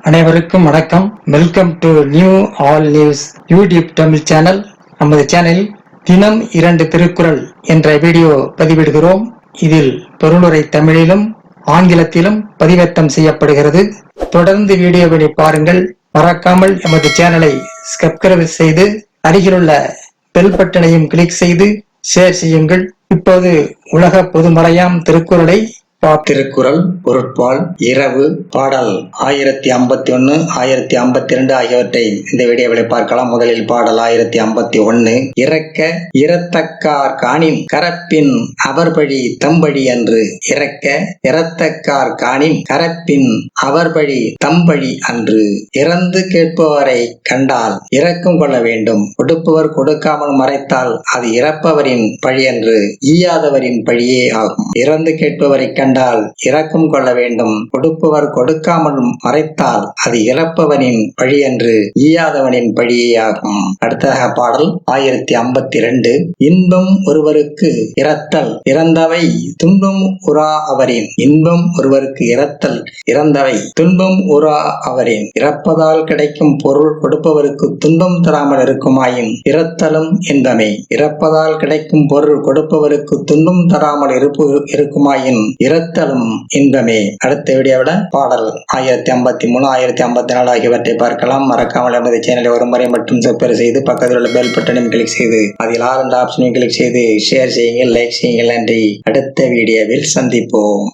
அனைவருக்கும் வணக்கம். Welcome to new all news YouTube Tamil channel. நமது சேனலில் தினம் 2 திருக்குறள் என்ற வீடியோ பதிவிடுகிறோம். இதில் பொருளுரை தமிழிலும் ஆங்கிலத்திலும் பதிவேற்றம் செய்யப்படுகிறது. தொடர்ந்து வீடியோவை பாருங்கள். மறக்காமல் எமது சேனலை சப்ஸ்கிரைப் செய்து அருகிலுள்ள பெல் பட்டனையும் கிளிக் செய்து ஷேர் செய்யுங்கள். இப்போது உலக பொதுமறையாம் திருக்குறளை திருக்குறள் பொருட்பால் இரவு பாடல் 1051 1052 ஆகியவற்றை இந்த வீடியோவில் பார்க்கலாம். முதலில் பாடல் 1051. இறக்க இரத்தக்கார் காணின் கரப்பின் அவர்பழி தம்பழி அன்று. இறக்க இரத்தக்கார் காணின் கரப்பின் அவர்பழி தம்பழி அன்று. இறந்து கேட்பவரை கண்டால் இரக்கம் கொள்ள வேண்டும். கொடுப்பவர் கொடுக்காமல் மறைத்தால் அது இறப்பவரின் பழி அன்று, ஈயாதவரின் பழியே ஆகும். இறந்து கேட்பவரை இரக்கம் கொள்ள வேண்டும். கொடுப்பவர் கொடுக்காமல் மறைத்தால் அது இறப்பவனின் பழி என்று, ஈயாதவனின் பழியே ஆகும். அடுத்ததாக பாடல் 1052. இன்பம் ஒருவருக்கு இரத்தல் இறந்தவை துன்பம் உறா அவரின். இன்பம் ஒருவருக்கு இரத்தல் இறந்தவை துன்பம் உறா அவரின். இறப்பதால் கிடைக்கும் பொருள் கொடுப்பவருக்கு துன்பம் தராமல் இருக்குமாயின் இரத்தலும் இன்பமே. இறப்பதால் கிடைக்கும் பொருள் கொடுப்பவருக்கு துன்பம் தராமல் இருக்குமாயின் இரத்தலும் இன்பமே. அடுத்த வீடியோவிட பாடல் 1053 1054 ஆகியவற்றை பார்க்கலாம். மறக்காமல் நமது சேனலை ஒரு முறை மட்டும் சப்ஸ்கிரைப் செய்து பக்கத்தில் உள்ள பெல் பட்டனையும் கிளிக் செய்து அதில் ஆல் ஆப்ஷனையும் கிளிக் செய்து ஷேர் செய்யுங்கள், லைக் செய்யுங்கள். நன்றி. அடுத்த வீடியோவில் சந்திப்போம்.